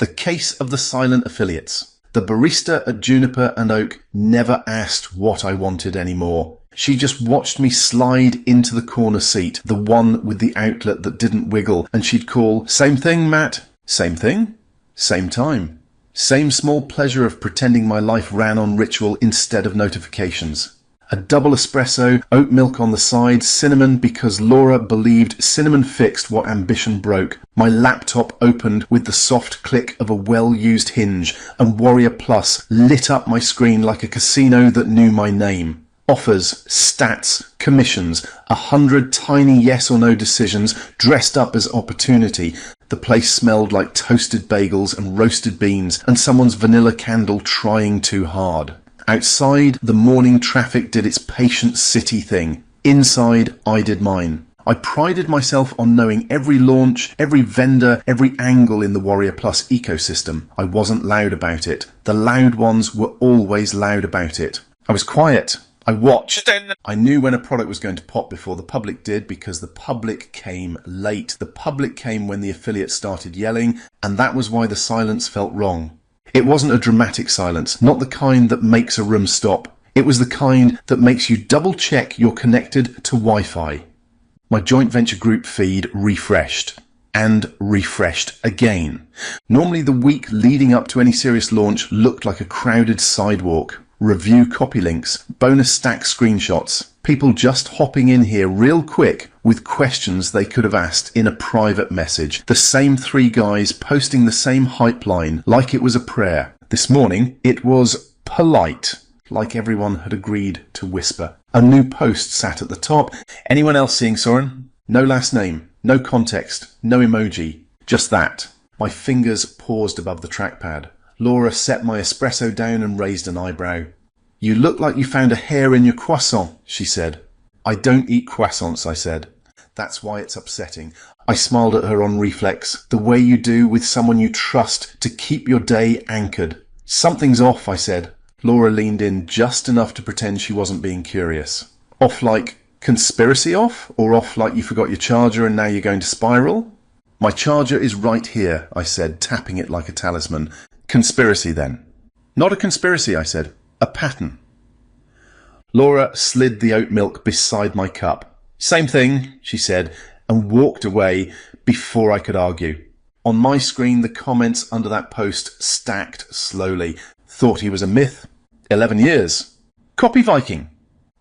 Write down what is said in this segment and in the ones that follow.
The case of the silent affiliates. The barista at Juniper and Oak never asked what I wanted anymore. She just watched me slide into the corner seat, the one with the outlet that didn't wiggle, and she'd call, "Same thing, Matt." Same thing? Same time. Same small pleasure of pretending my life ran on ritual instead of notifications. A double espresso, oat milk on the side, cinnamon because Laura believed cinnamon fixed what ambition broke. My laptop opened with the soft click of a well-used hinge, and Warrior Plus lit up my screen like a casino that knew my name. Offers, stats, commissions, 100 tiny yes or no decisions dressed up as opportunity. The place smelled like toasted bagels and roasted beans and someone's vanilla candle trying too hard. Outside, the morning traffic did its patient city thing. Inside, I did mine. I prided myself on knowing every launch, every vendor, every angle in the Warrior Plus ecosystem. I wasn't loud about it. The loud ones were always loud about it. I was quiet. I watched. I knew when a product was going to pop before the public did because the public came late. The public came when the affiliates started yelling, and that was why the silence felt wrong. It wasn't a dramatic silence, not the kind that makes a room stop. It was the kind that makes you double check you're connected to Wi-Fi. My joint venture group feed refreshed. And refreshed again. Normally the week leading up to any serious launch looked like a crowded sidewalk. Review copy links, bonus stack screenshots, people just hopping in here real quick with questions they could have asked in a private message. The same three guys posting the same hype line like it was a prayer. This morning it was polite, like everyone had agreed to whisper. A new post sat at the top. Anyone else seeing Soren? No last name, no context, no emoji, just that. My fingers paused above the trackpad. Laura set my espresso down and raised an eyebrow. "You look like you found a hair in your croissant," she said. "I don't eat croissants," I said. "That's why it's upsetting." I smiled at her on reflex, the way you do with someone you trust to keep your day anchored. "Something's off," I said. Laura leaned in just enough to pretend she wasn't being curious. "Off like conspiracy off? Or off like you forgot your charger and now you're going to spiral?" "My charger is right here," I said, tapping it like a talisman. "Conspiracy, then." "Not a conspiracy," I said. "A pattern." Laura slid the oat milk beside my cup. "Same thing," she said, and walked away before I could argue. On my screen, the comments under that post stacked slowly. Thought he was a myth. 11 years. Copy Viking.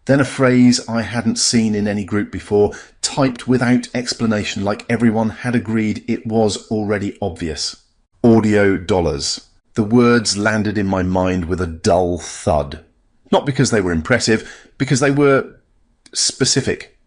Then a phrase I hadn't seen in any group before, typed without explanation like everyone had agreed it was already obvious. Audio dollars. The words landed in my mind with a dull thud. Not because they were impressive, because they were specific.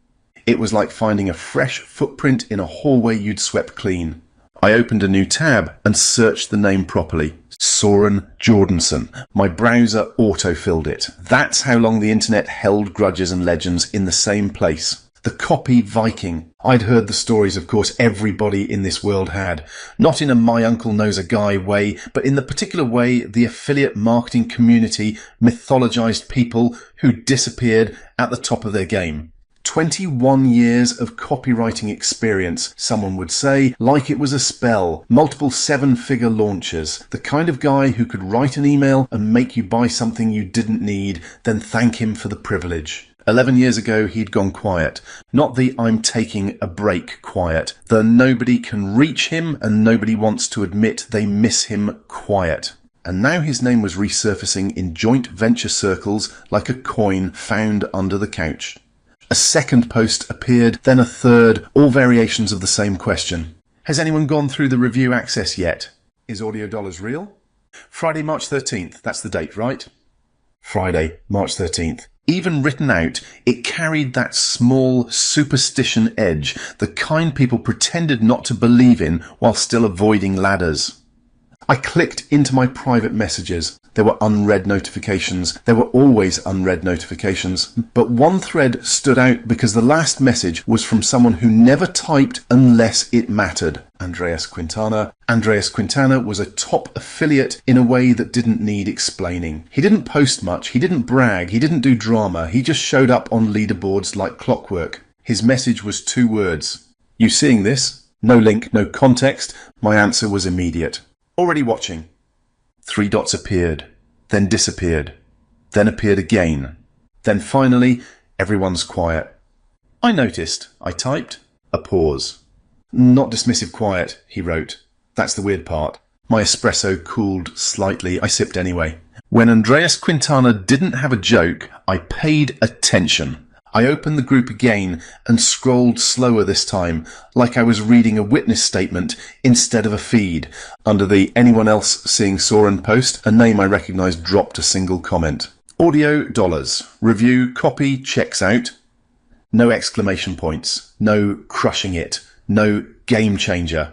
It was like finding a fresh footprint in a hallway you'd swept clean. I opened a new tab and searched the name properly. Soren Jordanson. My browser auto-filled it. That's how long the internet held grudges and legends in the same place. The copy Viking. I'd heard the stories, of course, everybody in this world had. Not in a my uncle knows a guy way, but in the particular way the affiliate marketing community mythologized people who disappeared at the top of their game. 21 years of copywriting experience, someone would say, like it was a spell. Multiple 7-figure launches. The kind of guy who could write an email and make you buy something you didn't need, then thank him for the privilege. 11 years ago, he'd gone quiet. Not the I'm taking a break quiet. The nobody can reach him and nobody wants to admit they miss him quiet. And now his name was resurfacing in joint venture circles like a coin found under the couch. A second post appeared, then a third, all variations of the same question. Has anyone gone through the review access yet? Is Audio Dollars real? Friday, March 13th. That's the date, right? Friday, March 13th. Even written out, it carried that small superstition edge, the kind people pretended not to believe in while still avoiding ladders. I clicked into my private messages. There were unread notifications. There were always unread notifications. But one thread stood out because the last message was from someone who never typed unless it mattered. Andreas Quintana. Andreas Quintana was a top affiliate in a way that didn't need explaining. He didn't post much. He didn't brag. He didn't do drama. He just showed up on leaderboards like clockwork. His message was 2 words. You seeing this? No link, no context. My answer was immediate. Already watching. 3 dots appeared, then disappeared, then appeared again. Then finally, everyone's quiet. I noticed, I typed. A pause. Not dismissive quiet, he wrote. That's the weird part. My espresso cooled slightly. I sipped anyway. When Andreas Quintana didn't have a joke, I paid attention. I opened the group again and scrolled slower this time, like I was reading a witness statement instead of a feed. Under the anyone else seeing Soren post, a name I recognised dropped a single comment. Audio dollars. Review copy checks out. No exclamation points. No crushing it. No game changer.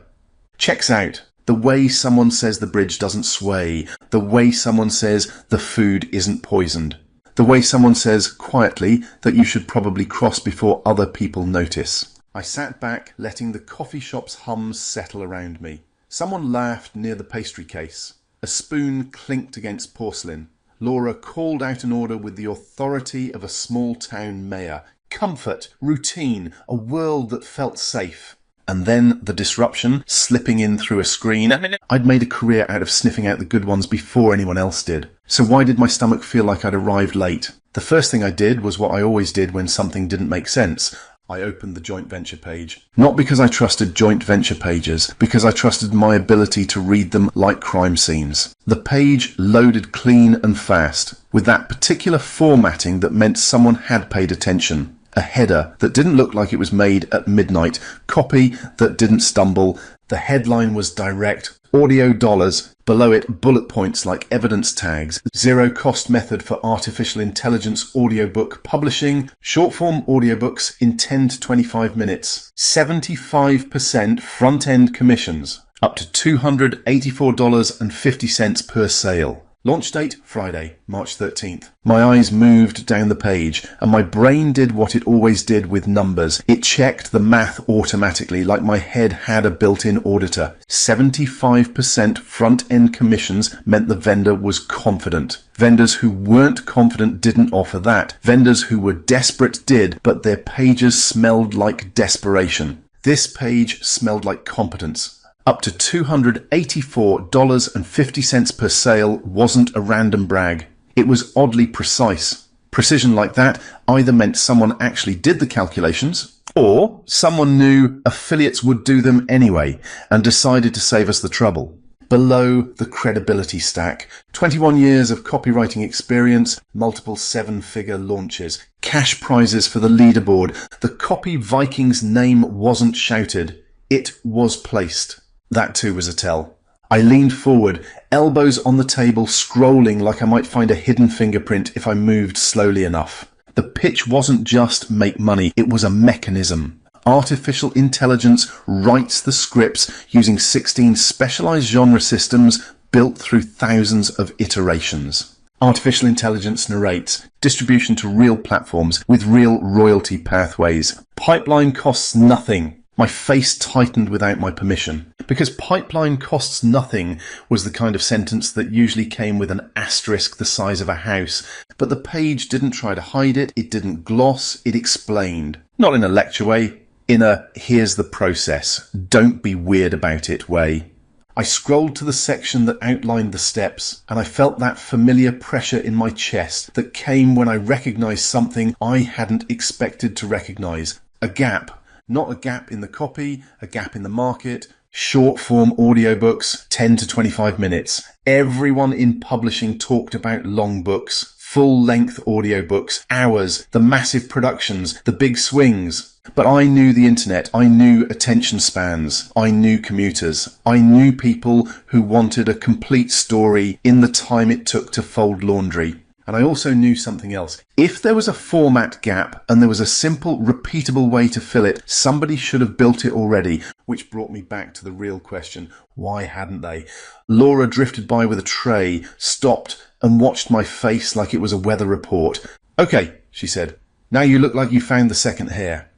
Checks out. The way someone says the bridge doesn't sway. The way someone says the food isn't poisoned. The way someone says quietly that you should probably cross before other people notice. I sat back, letting the coffee shop's hums settle around me. Someone laughed near the pastry case. A spoon clinked against porcelain. Laura called out an order with the authority of a small-town mayor. Comfort, routine, a world that felt safe. And then the disruption, slipping in through a screen. I'd made a career out of sniffing out the good ones before anyone else did. So why did my stomach feel like I'd arrived late? The first thing I did was what I always did when something didn't make sense. I opened the joint venture page. Not because I trusted joint venture pages, because I trusted my ability to read them like crime scenes. The page loaded clean and fast, with that particular formatting that meant someone had paid attention. A header that didn't look like it was made at midnight, copy that didn't stumble. The headline was direct, audio dollars, below it bullet points like evidence tags, zero cost method for artificial intelligence audiobook publishing, short form audiobooks in 10 to 25 minutes, 75% front end commissions, up to $284.50 per sale. Launch date, Friday, March 13th. My eyes moved down the page, and my brain did what it always did with numbers. It checked the math automatically, like my head had a built-in auditor. 75% front-end commissions meant the vendor was confident. Vendors who weren't confident didn't offer that. Vendors who were desperate did, but their pages smelled like desperation. This page smelled like competence. Up to $284.50 per sale wasn't a random brag. It was oddly precise. Precision like that either meant someone actually did the calculations, or someone knew affiliates would do them anyway and decided to save us the trouble. Below the credibility stack, 21 years of copywriting experience, multiple 7-figure launches, cash prizes for the leaderboard. The Copy Vikings name wasn't shouted. It was placed. That too was a tell. I leaned forward, elbows on the table, scrolling like I might find a hidden fingerprint if I moved slowly enough. The pitch wasn't just make money, it was a mechanism. Artificial intelligence writes the scripts using 16 specialized genre systems built through thousands of iterations. Artificial intelligence narrates, distribution to real platforms with real royalty pathways. Pipeline costs nothing. My face tightened without my permission. Because pipeline costs nothing was the kind of sentence that usually came with an asterisk the size of a house. But the page didn't try to hide it, it didn't gloss, it explained. Not in a lecture way, in a here's the process, don't be weird about it way. I scrolled to the section that outlined the steps, and I felt that familiar pressure in my chest that came when I recognized something I hadn't expected to recognize. A gap. Not a gap in the copy, a gap in the market. Short form audiobooks, 10 to 25 minutes. Everyone in publishing talked about long books, full length audiobooks, hours, the massive productions, the big swings. But I knew the internet, I knew attention spans, I knew commuters, I knew people who wanted a complete story in the time it took to fold laundry. And I also knew something else. If there was a format gap and there was a simple, repeatable way to fill it, somebody should have built it already, which brought me back to the real question. Why hadn't they? Laura drifted by with a tray, stopped and watched my face like it was a weather report. Okay, she said. Now you look like you found the second hair.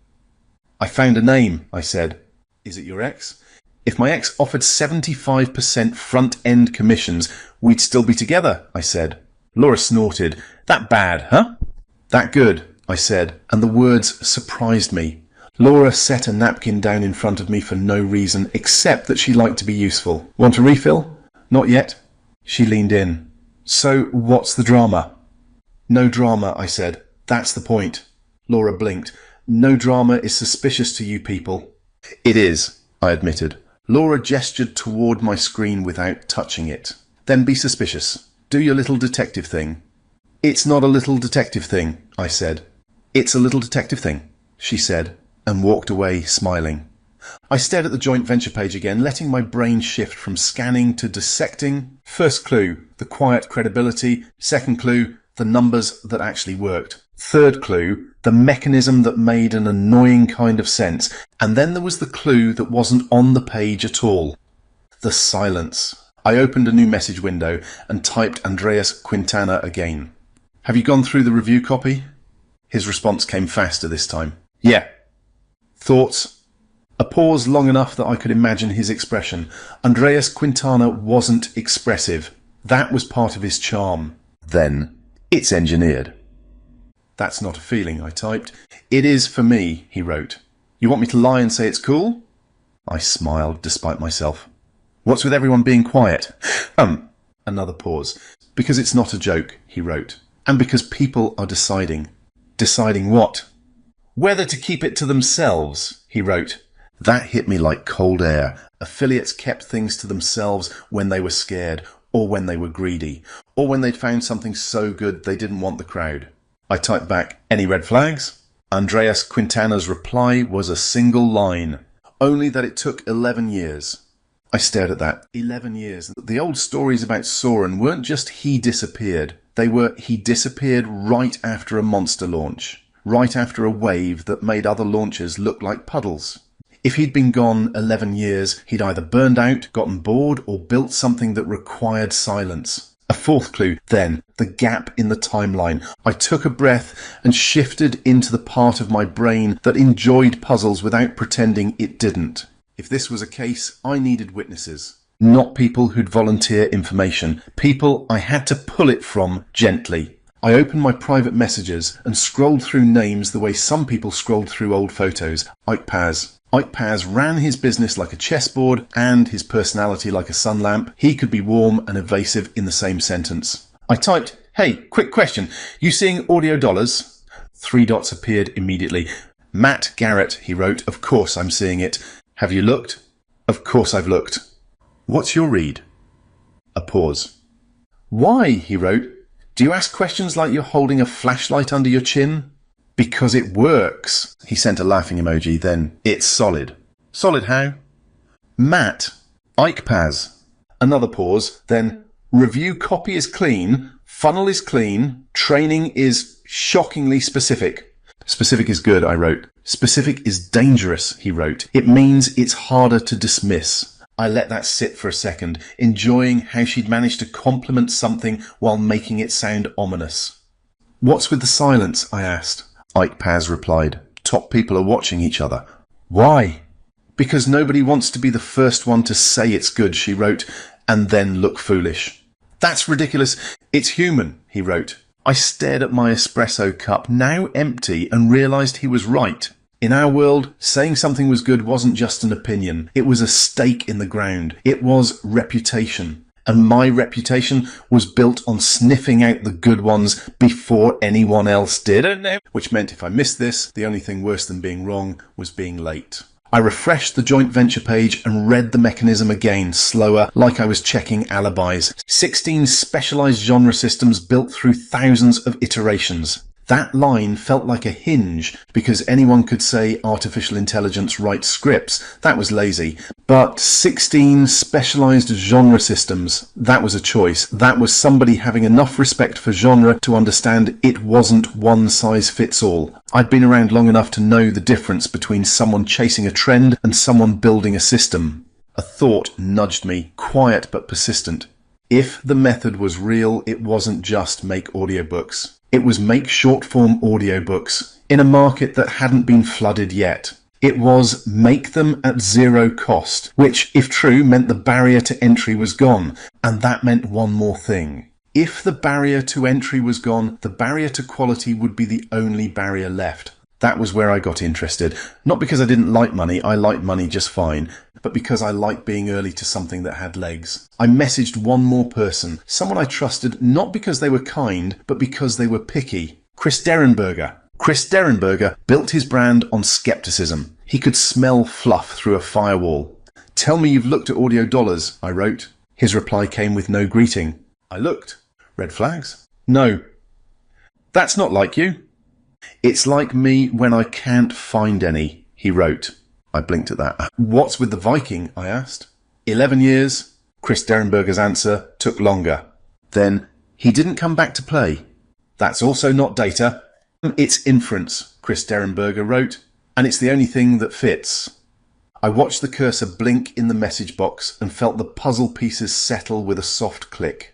I found a name, I said. Is it your ex? If my ex offered 75% front-end commissions, we'd still be together, I said. Laura snorted. That bad, huh? That good, I said, and the words surprised me. Laura set a napkin down in front of me for no reason, except that she liked to be useful. Want a refill? Not yet. She leaned in. So what's the drama? No drama, I said. That's the point. Laura blinked. No drama is suspicious to you people. It is, I admitted. Laura gestured toward my screen without touching it. Then be suspicious. Do your little detective thing. It's not a little detective thing, I said. It's a little detective thing, she said, and walked away smiling. I stared at the joint venture page again, letting my brain shift from scanning to dissecting. First clue, the quiet credibility. Second clue, the numbers that actually worked. Third clue, the mechanism that made an annoying kind of sense. And then there was the clue that wasn't on the page at all. The silence. I opened a new message window and typed Andreas Quintana again. Have you gone through the review copy? His response came faster this time. Yeah. Thoughts? A pause long enough that I could imagine his expression. Andreas Quintana wasn't expressive. That was part of his charm. Then, it's engineered. That's not a feeling, I typed. It is for me, he wrote. You want me to lie and say it's cool? I smiled despite myself. What's with everyone being quiet? Another pause. Because it's not a joke, he wrote. And because people are deciding. Deciding what? Whether to keep it to themselves, he wrote. That hit me like cold air. Affiliates kept things to themselves when they were scared, or when they were greedy, or when they'd found something so good they didn't want the crowd. I typed back, any red flags? Andreas Quintana's reply was a single line, only that it took 11 years. I stared at that. 11 years. The old stories about Soren weren't just he disappeared. They were he disappeared right after a monster launch, right after a wave that made other launches look like puddles. If he'd been gone 11 years, he'd either burned out, gotten bored, or built something that required silence. A fourth clue, then, the gap in the timeline. I took a breath and shifted into the part of my brain that enjoyed puzzles without pretending it didn't. If this was a case, I needed witnesses. Not people who'd volunteer information. People I had to pull it from gently. I opened my private messages and scrolled through names the way some people scrolled through old photos. Ike Paz. Ike Paz ran his business like a chessboard and his personality like a sun lamp. He could be warm and evasive in the same sentence. I typed, hey, quick question. You seeing audio dollars? 3 dots appeared immediately. Matt Garrett, he wrote. Of course I'm seeing it. Have you looked? Of course I've looked. What's your read? A pause. Why, he wrote. Do you ask questions like you're holding a flashlight under your chin? Because it works. He sent a laughing emoji, then, it's solid. Solid how? Matt. Ike Paz. Another pause, then, review copy is clean, funnel is clean, training is shockingly specific. Specific is good, I wrote. Specific is dangerous, he wrote. It means it's harder to dismiss. I let that sit for a second, enjoying how she'd managed to compliment something while making it sound ominous. What's with the silence? I asked. Ike Paz replied, top people are watching each other. Why? Because nobody wants to be the first one to say it's good, she wrote, and then look foolish. That's ridiculous. It's human, he wrote. I stared at my espresso cup, now empty, and realised he was right. In our world, saying something was good wasn't just an opinion. It was a stake in the ground. It was reputation. And my reputation was built on sniffing out the good ones before anyone else did. Which meant if I missed this, the only thing worse than being wrong was being late. I refreshed the joint venture page and read the mechanism again, slower, like I was checking alibis. 16 specialised genre systems built through thousands of iterations. That line felt like a hinge because anyone could say artificial intelligence writes scripts. That was lazy. But 16 specialised genre systems, that was a choice. That was somebody having enough respect for genre to understand it wasn't one size fits all. I'd been around long enough to know the difference between someone chasing a trend and someone building a system. A thought nudged me, quiet but persistent. If the method was real, it wasn't just make audiobooks. It was make short-form audiobooks in a market that hadn't been flooded yet. It was make them at zero cost, which, if true, meant the barrier to entry was gone. And that meant one more thing. If the barrier to entry was gone, the barrier to quality would be the only barrier left. That was where I got interested. Not because I didn't like money, I liked money just fine, but because I liked being early to something that had legs. I messaged one more person, someone I trusted not because they were kind, but because they were picky. Chris Derenberger. Chris Derenberger built his brand on skepticism. He could smell fluff through a firewall. "Tell me you've looked at audio dollars," I wrote. His reply came with no greeting. I looked. Red flags? No. "That's not like you." "It's like me when I can't find any," he wrote. I blinked at that. "What's with the Viking?" I asked. 11 years. Chris Derenberger's answer took longer. Then, "He didn't come back to play." "That's also not data." "It's inference," Chris Derenberger wrote, "and it's the only thing that fits." I watched the cursor blink in the message box and felt the puzzle pieces settle with a soft click.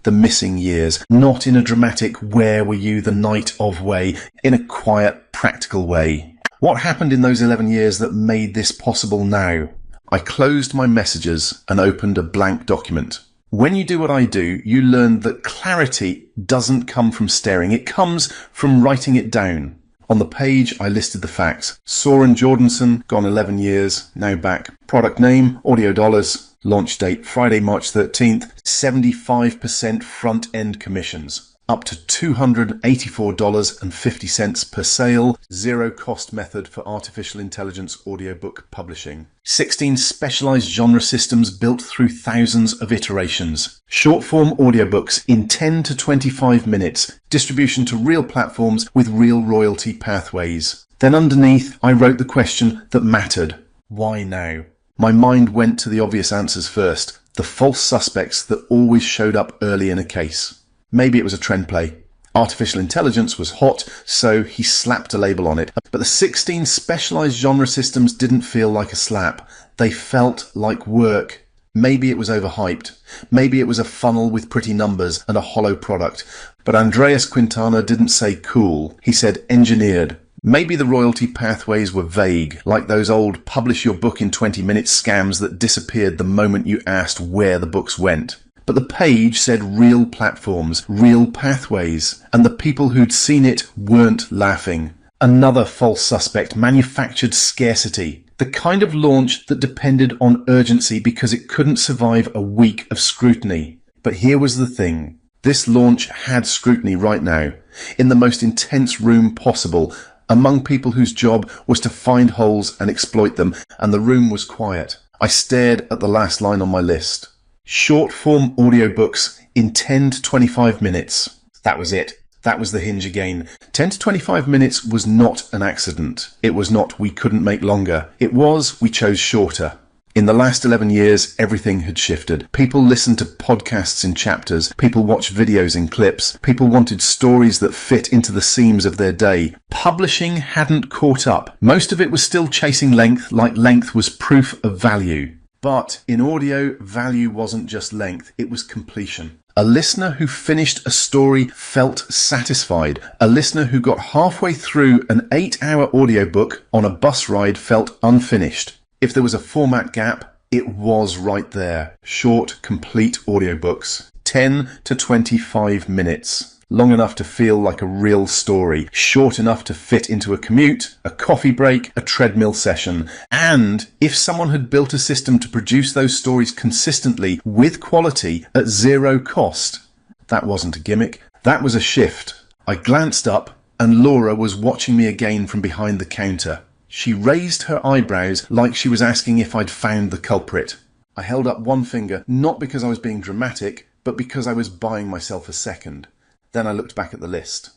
The missing years, not in a dramatic "where were you the night of" way, in a quiet, practical way. What happened in those 11 years that made this possible now? I closed my messages and opened a blank document. When you do what I do, you learn that clarity doesn't come from staring. It comes from writing it down. On the page, I listed the facts. Soren Jordanson, gone 11 years, now back. Product name, Audio Dollars. Launch date, Friday, March 13th. 75% front-end commissions. Up to $284.50 per sale. Zero cost method for artificial intelligence audiobook publishing. 16 specialized genre systems built through thousands of iterations. Short-form audiobooks in 10 to 25 minutes. Distribution to real platforms with real royalty pathways. Then underneath, I wrote the question that mattered. Why now? My mind went to the obvious answers first. The false suspects that always showed up early in a case. Maybe it was a trend play. Artificial intelligence was hot, so he slapped a label on it. But the 16 specialized genre systems didn't feel like a slap. They felt like work. Maybe it was overhyped. Maybe it was a funnel with pretty numbers and a hollow product. But Andreas Quintana didn't say cool. He said engineered. Maybe the royalty pathways were vague, like those old publish your book in 20 minutes scams that disappeared the moment you asked where the books went. But the page said real platforms, real pathways, and the people who'd seen it weren't laughing. Another false suspect, manufactured scarcity. The kind of launch that depended on urgency because it couldn't survive a week of scrutiny. But here was the thing. This launch had scrutiny right now, in the most intense room possible, among people whose job was to find holes and exploit them, and the room was quiet. I stared at the last line on my list. Short-form audiobooks in 10 to 25 minutes. That was it. That was the hinge again. 10 to 25 minutes was not an accident. It was not we couldn't make longer. It was we chose shorter. In the last 11 years, everything had shifted. People listened to podcasts in chapters. People watched videos in clips. People wanted stories that fit into the seams of their day. Publishing hadn't caught up. Most of it was still chasing length, like length was proof of value. But in audio, value wasn't just length, it was completion. A listener who finished a story felt satisfied. A listener who got halfway through an 8-hour audiobook on a bus ride felt unfinished. If there was a format gap, it was right there. Short, complete audiobooks. 10 to 25 minutes. Long enough to feel like a real story. Short enough to fit into a commute, a coffee break, a treadmill session. And if someone had built a system to produce those stories consistently with quality at zero cost, that wasn't a gimmick. That was a shift. I glanced up and Laura was watching me again from behind the counter. She raised her eyebrows like she was asking if I'd found the culprit. I held up one finger, not because I was being dramatic, but because I was buying myself a second. Then I looked back at the list.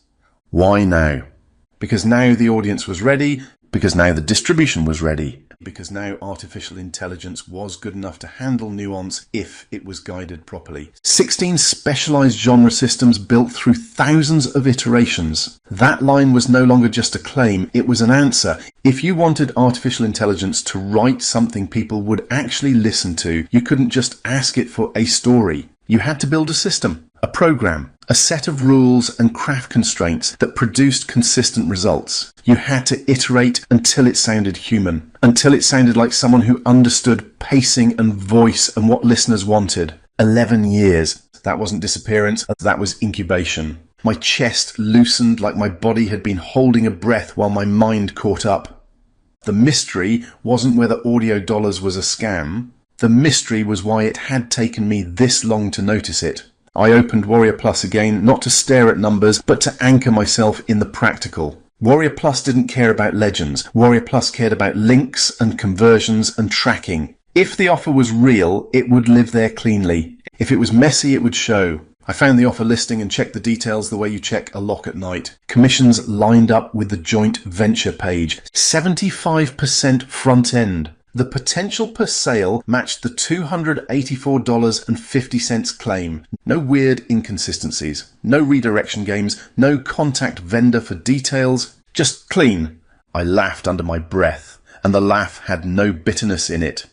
Why now? Because now the audience was ready, because now the distribution was ready, because now artificial intelligence was good enough to handle nuance if it was guided properly. 16 specialized genre systems built through thousands of iterations. That line was no longer just a claim, it was an answer. If you wanted artificial intelligence to write something people would actually listen to, you couldn't just ask it for a story. You had to build a system. A program, a set of rules and craft constraints that produced consistent results. You had to iterate until it sounded human, until it sounded like someone who understood pacing and voice and what listeners wanted. 11 years. That wasn't disappearance, that was incubation. My chest loosened like my body had been holding a breath while my mind caught up. The mystery wasn't whether Audio Dollars was a scam. The mystery was why it had taken me this long to notice it. I opened Warrior Plus again, not to stare at numbers, but to anchor myself in the practical. Warrior Plus didn't care about legends. Warrior Plus cared about links and conversions and tracking. If the offer was real, it would live there cleanly. If it was messy, it would show. I found the offer listing and checked the details the way you check a lock at night. Commissions lined up with the joint venture page. 75% front end. The potential per sale matched the $284.50 claim. No weird inconsistencies. No redirection games. No contact vendor for details. Just clean. I laughed under my breath, and the laugh had no bitterness in it.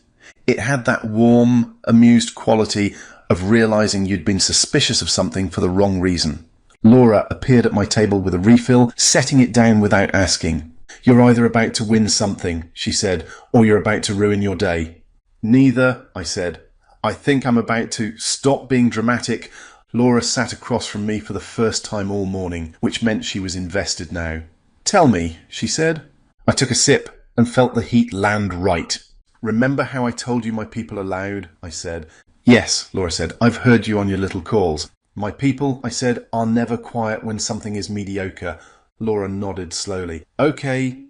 It had that warm, amused quality of realizing you'd been suspicious of something for the wrong reason. Laura appeared at my table with a refill, setting it down without asking. "You're either about to win something," she said, "or you're about to ruin your day." "Neither," I said. "I think I'm about to stop being dramatic." Laura sat across from me for the first time all morning, which meant she was invested now. "Tell me," she said. I took a sip and felt the heat land right. "Remember how I told you my people are loud?" I said. "Yes," Laura said. "I've heard you on your little calls." "My people," I said, "are never quiet when something is mediocre." Laura nodded slowly. "Okay,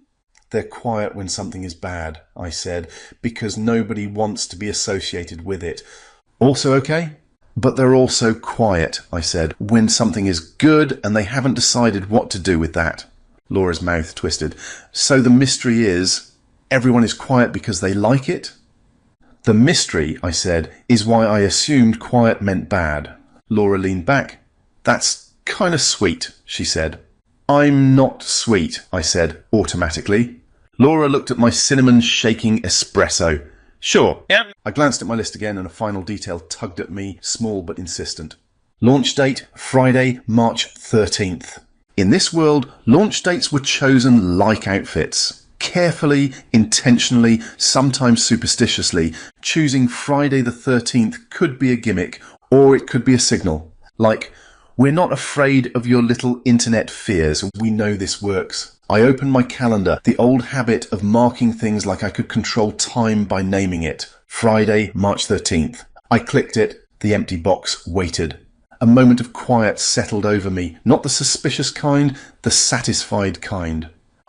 they're quiet when something is bad," I said, "because nobody wants to be associated with it." "Also okay?" "But they're also quiet," I said, "when something is good and they haven't decided what to do with that." Laura's mouth twisted. "So the mystery is, everyone is quiet because they like it?" "The mystery," I said, "is why I assumed quiet meant bad." Laura leaned back. "That's kind of sweet," she said. "I'm not sweet," I said, automatically. Laura looked at my cinnamon-shaking espresso. "Sure, yeah." I glanced at my list again and a final detail tugged at me, small but insistent. Launch date, Friday, March 13th. In this world, launch dates were chosen like outfits. Carefully, intentionally, sometimes superstitiously, choosing Friday the 13th could be a gimmick, or it could be a signal. Like, "We're not afraid of your little internet fears. We know this works." I opened my calendar, the old habit of marking things like I could control time by naming it. Friday, March 13th. I clicked it. The empty box waited. A moment of quiet settled over me, not the suspicious kind, the satisfied kind.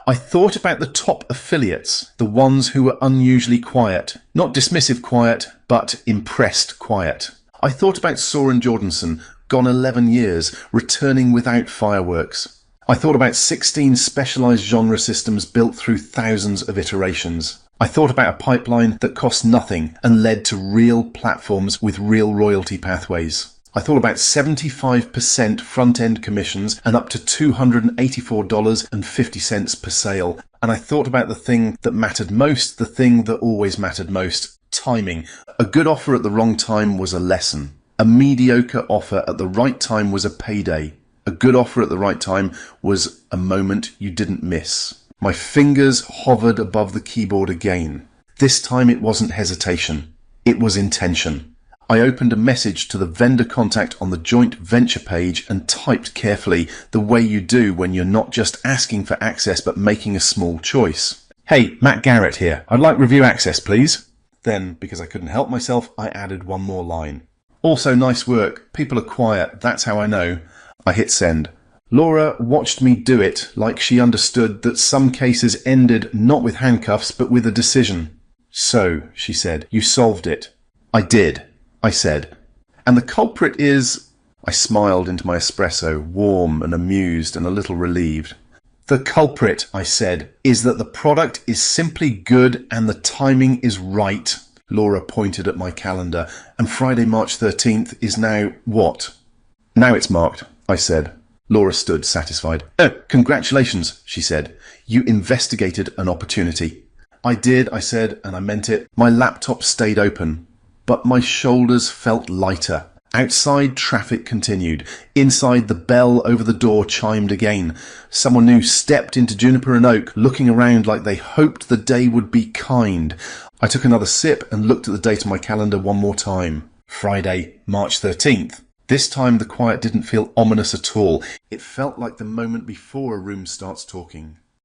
I thought about the top affiliates, the ones who were unusually quiet, not dismissive quiet, but impressed quiet. I thought about Soren Jordanson, gone 11 years, returning without fireworks. I thought about 16 specialized genre systems built through thousands of iterations. I thought about a pipeline that cost nothing and led to real platforms with real royalty pathways. I thought about 75% front-end commissions and up to $284.50 per sale. And I thought about the thing that mattered most, the thing that always mattered most, timing. A good offer at the wrong time was a lesson. A mediocre offer at the right time was a payday. A good offer at the right time was a moment you didn't miss. My fingers hovered above the keyboard again. This time it wasn't hesitation. It was intention. I opened a message to the vendor contact on the joint venture page and typed carefully, the way you do when you're not just asking for access but making a small choice. "Hey, Matt Garrett here. I'd like review access, please." Then, because I couldn't help myself, I added one more line. "Also nice work. People are quiet. That's how I know." I hit send. Laura watched me do it like she understood that some cases ended not with handcuffs but with a decision. "So," she said, "you solved it." "I did," I said. "And the culprit is—" I smiled into my espresso, warm and amused and a little relieved. "The culprit," I said, "is that the product is simply good and the timing is right." Laura pointed at my calendar. "And Friday, March 13th is now what?" "Now it's marked," I said. Laura stood satisfied. Congratulations," she said. "You investigated an opportunity." "I did," I said, and I meant it. My laptop stayed open, but my shoulders felt lighter. Outside, traffic continued. Inside, the bell over the door chimed again. Someone new stepped into Juniper and Oak, looking around like they hoped the day would be kind. I took another sip and looked at the date on my calendar one more time. Friday, March 13th. This time the quiet didn't feel ominous at all. It felt like the moment before a room starts talking.